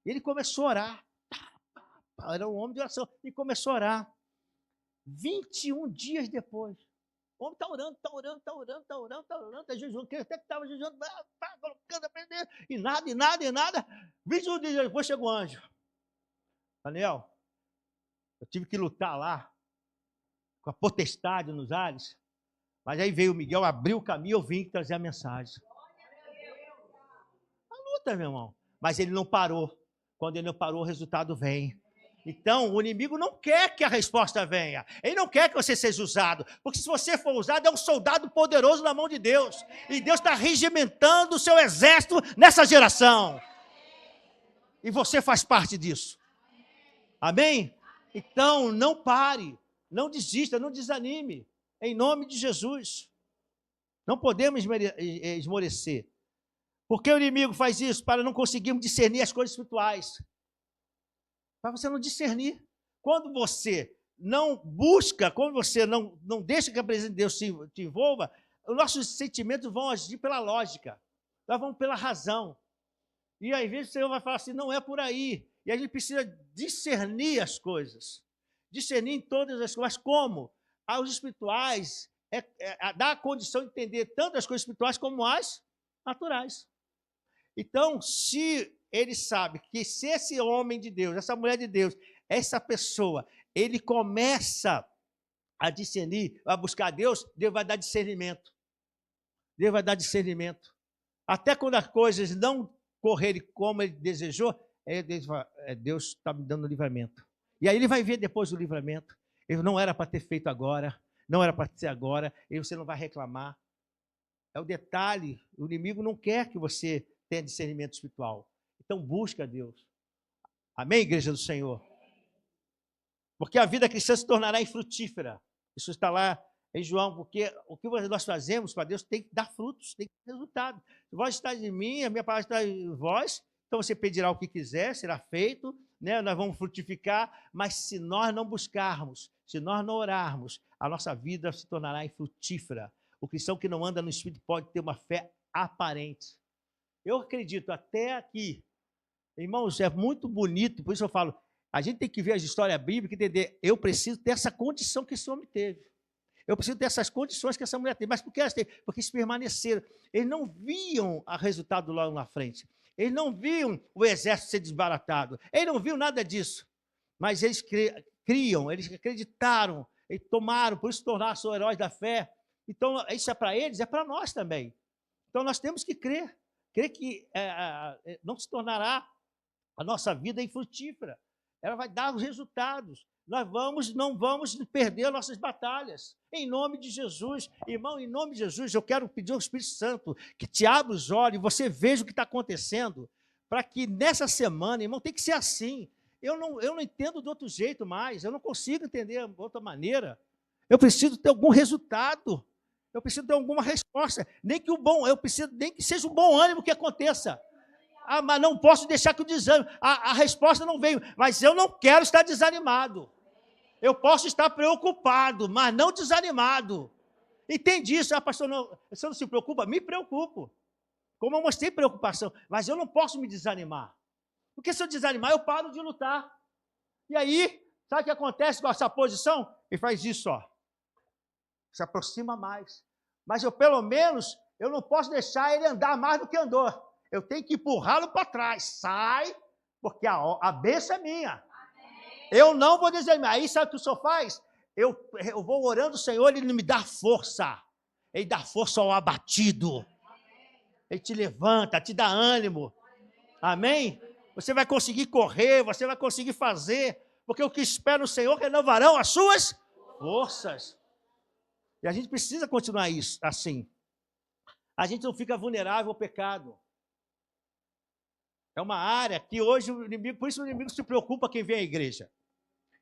[SPEAKER 1] Ele começou a orar. Era um homem de oração. E começou a orar. 21 dias depois, O homem está orando, está orando, está orando, está orando, está orando, está jejuando, até que estava jejuando, colocando a prender, e nada. 21 dias depois chegou o anjo. Daniel, eu tive que lutar lá, com a potestade nos ares, mas aí veio o Miguel, abriu o caminho, eu vim trazer a mensagem. A luta, meu irmão. Mas ele não parou. Quando ele não parou, o resultado vem. Então, o inimigo não quer que a resposta venha. Ele não quer que você seja usado. Porque se você for usado, é um soldado poderoso na mão de Deus. E Deus está regimentando o seu exército nessa geração. E você faz parte disso. Amém? Então, não pare. Não desista, não desanime. Em nome de Jesus. Não podemos esmorecer. Por que o inimigo faz isso? Para não conseguirmos discernir as coisas espirituais. Para você não discernir. Quando você não busca, quando você não deixa que a presença de Deus te envolva, os nossos sentimentos vão agir pela lógica. Nós vamos pela razão. E às vezes o Senhor vai falar assim, não é por aí. E a gente precisa discernir as coisas. Discernir em todas as coisas. Mas como? Aos espirituais, dá a condição de entender tanto as coisas espirituais como as naturais. Então, se ele sabe que se esse homem de Deus, essa mulher de Deus, essa pessoa, ele começa a discernir, a buscar Deus, Deus vai dar discernimento. Deus vai dar discernimento. Até quando as coisas não correrem como ele desejou, Deus está me dando livramento. E aí ele vai ver depois o livramento. Ele não era para ter feito agora, não era para ser agora, e você não vai reclamar. É o detalhe, o inimigo não quer que você tenha discernimento espiritual. Então busca Deus. Amém, igreja do Senhor? Porque a vida cristã se tornará infrutífera. Isso está lá em João, porque o que nós fazemos para Deus tem que dar frutos, tem que dar resultado. Se vós está em mim, a minha palavra está em vós, então você pedirá o que quiser, será feito, né? Nós vamos frutificar, mas se nós não buscarmos, se nós não orarmos, a nossa vida se tornará infrutífera. O cristão que não anda no Espírito pode ter uma fé aparente. Eu acredito até aqui, irmãos, é muito bonito, por isso eu falo, a gente tem que ver as histórias bíblicas e entender, eu preciso ter essa condição que esse homem teve. Eu preciso ter essas condições que essa mulher teve. Mas por que elas teve? Porque eles permaneceram. Eles não viam o resultado lá na frente. Eles não viam o exército ser desbaratado. Eles não viam nada disso. Mas eles criam, eles acreditaram, eles tomaram, por isso tornaram-se heróis da fé. Então, isso é para eles, é para nós também. Então, nós temos que crer. Crer que não se tornará a nossa vida infrutífera. Ela vai dar os resultados. Nós não vamos perder nossas batalhas. Em nome de Jesus. Irmão, em nome de Jesus, eu quero pedir ao Espírito Santo que te abra os olhos e você veja o que está acontecendo, para que nessa semana, irmão, tem que ser assim. Eu não entendo de outro jeito mais, eu não consigo entender de outra maneira. Eu preciso ter algum resultado. Eu preciso ter alguma resposta. Eu preciso nem que seja um bom ânimo que aconteça. Mas não posso deixar que o desânimo. A resposta não veio, mas eu não quero estar desanimado. Eu posso estar preocupado, mas não desanimado. Entende isso? Pastor, você não se preocupa? Me preocupo. Como eu mostrei preocupação, mas eu não posso me desanimar. Porque se eu desanimar, eu paro de lutar. E aí, sabe o que acontece com essa posição? Ele faz isso, ó. Se aproxima mais. Mas pelo menos, eu não posso deixar ele andar mais do que andou. Eu tenho que empurrá-lo para trás. Sai, porque a bênção é minha. Eu não vou desanimar. Aí sabe o que o Senhor faz? Eu vou orando o Senhor, Ele me dá força. Ele dá força ao abatido. Ele te levanta, te dá ânimo. Amém? Você vai conseguir correr, você vai conseguir fazer, porque o que espera no Senhor renovarão as suas forças. E a gente precisa continuar isso assim. A gente não fica vulnerável ao pecado. É uma área que hoje o inimigo, por isso o inimigo se preocupa quem vem à igreja.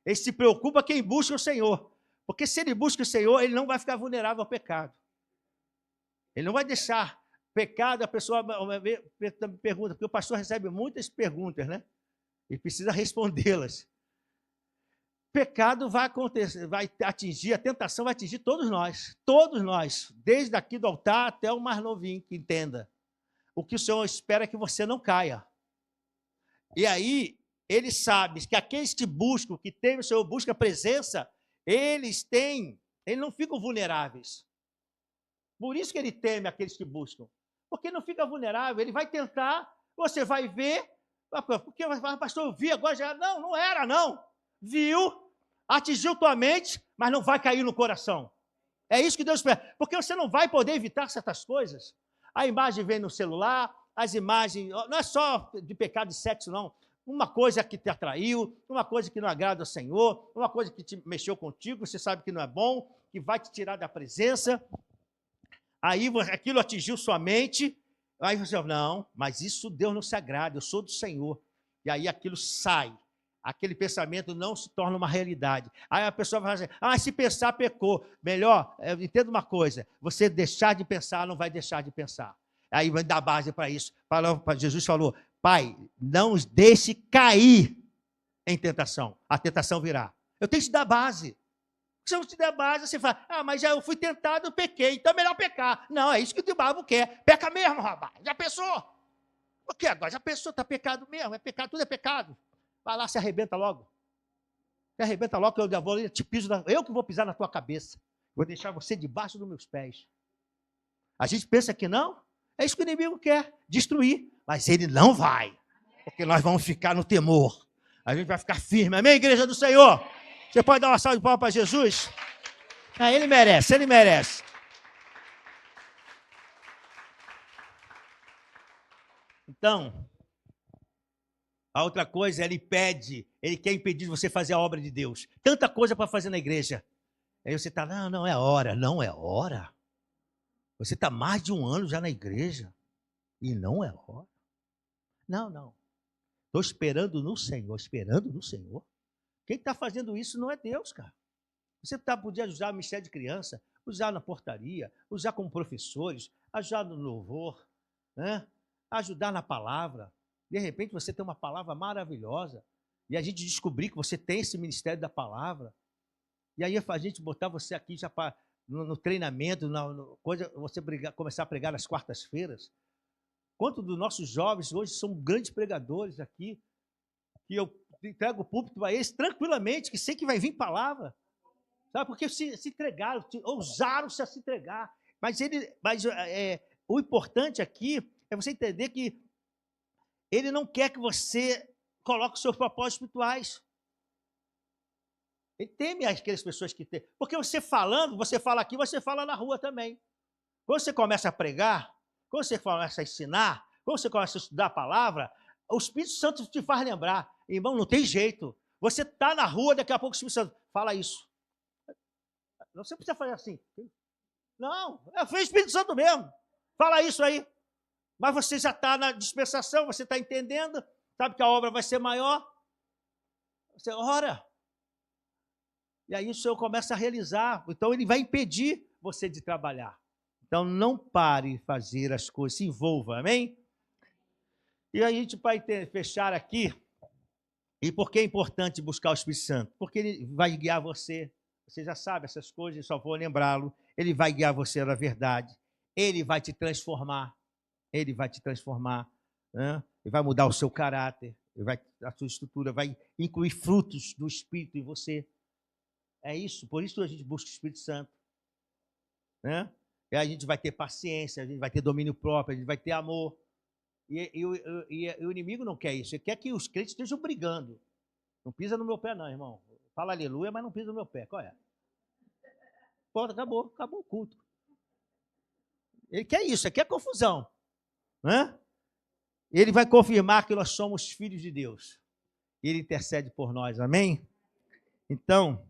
[SPEAKER 1] Ele se preocupa quem busca o Senhor. Porque se ele busca o Senhor, ele não vai ficar vulnerável ao pecado. Ele não vai deixar pecado, a pessoa me pergunta, porque o pastor recebe muitas perguntas, né? E precisa respondê-las. Pecado vai acontecer, vai atingir, a tentação vai atingir todos nós, desde aqui do altar até o mais novinho que entenda. O que o Senhor espera é que você não caia. E aí, ele sabe que aqueles que buscam, que tem o Senhor, busca a presença, eles têm Eles não ficam vulneráveis. Por isso que ele teme aqueles que buscam. Porque não fica vulnerável, ele vai tentar, você vai ver, porque, pastor, eu vi agora já. Não, não era, não. Viu, atingiu tua mente, mas não vai cair no coração. É isso que Deus espera. Porque você não vai poder evitar certas coisas. A imagem vem no celular, as imagens, não é só de pecado de sexo, não. Uma coisa que te atraiu, uma coisa que não agrada ao Senhor, uma coisa que te mexeu contigo, você sabe que não é bom, que vai te tirar da presença. Aí aquilo atingiu sua mente, aí você fala, não, mas isso Deus não se agrada, eu sou do Senhor. E aí aquilo sai, aquele pensamento não se torna uma realidade. Aí a pessoa vai dizer, se pensar, pecou. Melhor, entenda uma coisa, você deixar de pensar, não vai deixar de pensar. Aí vai dar base para isso. Jesus falou, Pai, não os deixe cair em tentação. A tentação virá. Eu tenho que te dar base. Se eu não te der base, você fala, mas já eu fui tentado, eu pequei, então é melhor pecar. Não, é isso que o diabo quer. Peca mesmo, rapaz. Já pensou? O que agora? Já pensou? Está pecado mesmo? É pecado, tudo é pecado. Vai lá, se arrebenta logo. Se arrebenta logo, que eu vou te piso, eu que vou pisar na tua cabeça. Vou deixar você debaixo dos meus pés. A gente pensa que não? É isso que o inimigo quer, destruir. Mas ele não vai. Porque nós vamos ficar no temor. A gente vai ficar firme. Amém, igreja do Senhor? Você pode dar uma salva de palmas para Jesus? Ele merece, ele merece. Então, a outra coisa, ele quer impedir de você fazer a obra de Deus. Tanta coisa para fazer na igreja. Aí você está, não é hora. Não é hora. Você está mais de 1 ano já na igreja. E não é hora. Não. Estou esperando no Senhor. Quem está fazendo isso não é Deus, cara. Você podia usar o ministério de criança, usar na portaria, usar como professores, ajudar no louvor, né? Ajudar na palavra. De repente você tem uma palavra maravilhosa e a gente descobrir que você tem esse ministério da palavra. E aí a gente botar você aqui já no treinamento, você começar a pregar nas quartas-feiras. Quantos dos nossos jovens hoje são grandes pregadores aqui, que eu entrego o púlpito para eles tranquilamente, que sei que vai vir palavra. Sabe? Porque se entregaram, ousaram-se a se entregar. Mas o importante aqui é você entender que ele não quer que você coloque os seus propósitos espirituais. Ele teme aquelas pessoas que tem. Porque você falando, você fala aqui, você fala na rua também. Quando você começa a pregar, quando você começa a ensinar, quando você começa a estudar a palavra, o Espírito Santo te faz lembrar. Irmão, não tem jeito. Você está na rua, daqui a pouco o Espírito Santo fala isso. Não, você precisa fazer assim. Não, foi o Espírito Santo mesmo. Fala isso aí. Mas você já está na dispensação, você está entendendo, sabe que a obra vai ser maior. Você ora. E aí o Senhor começa a realizar. Então ele vai impedir você de trabalhar. Então não pare de fazer as coisas, se envolva, amém? E a gente vai fechar aqui. E por que é importante buscar o Espírito Santo? Porque ele vai guiar você. Você já sabe essas coisas, só vou lembrá-lo. Ele vai guiar você na verdade. Ele vai te transformar. Ele vai te transformar. Né? Ele vai mudar o seu caráter. A sua estrutura vai incluir frutos do Espírito em você. É isso. Por isso a gente busca o Espírito Santo. Né? E aí a gente vai ter paciência, a gente vai ter domínio próprio, a gente vai ter amor. E o inimigo não quer isso. Ele quer que os crentes estejam brigando. Não pisa no meu pé, não, irmão. Fala aleluia, mas não pisa no meu pé. Qual é? Pronto, acabou o culto. Ele quer isso, ele quer confusão. Né? Ele vai confirmar que nós somos filhos de Deus. Ele intercede por nós, amém? Então,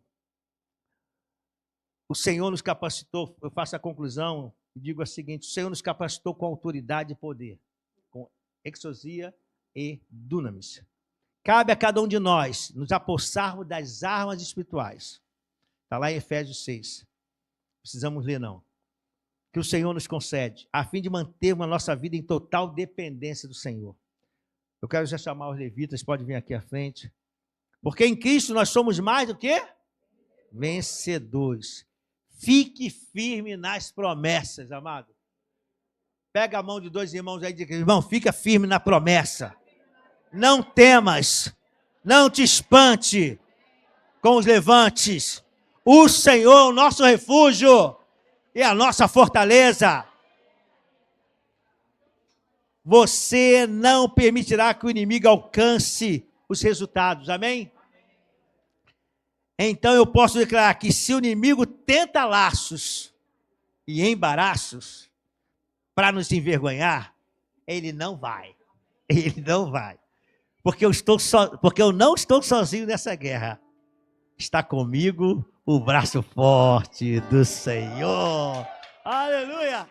[SPEAKER 1] o Senhor nos capacitou, eu faço a conclusão e digo o seguinte: o Senhor nos capacitou com autoridade e poder, com exousia e dunamis. Cabe a cada um de nós nos apossarmos das armas espirituais. Está lá em Efésios 6. Precisamos ler, não. Que o Senhor nos concede, a fim de mantermos a nossa vida em total dependência do Senhor. Eu quero já chamar os levitas, pode vir aqui à frente. Porque em Cristo nós somos mais do que vencedores. Fique firme nas promessas, amado. Pega a mão de 2 irmãos aí e diz: irmão, fica firme na promessa. Não temas, não te espante com os levantes. O Senhor é o nosso refúgio e a nossa fortaleza. Você não permitirá que o inimigo alcance os resultados. Amém? Então eu posso declarar que se o inimigo tenta laços e embaraços para nos envergonhar, ele não vai. Ele não vai. Porque eu não estou sozinho nessa guerra. Está comigo o braço forte do Senhor. Aleluia!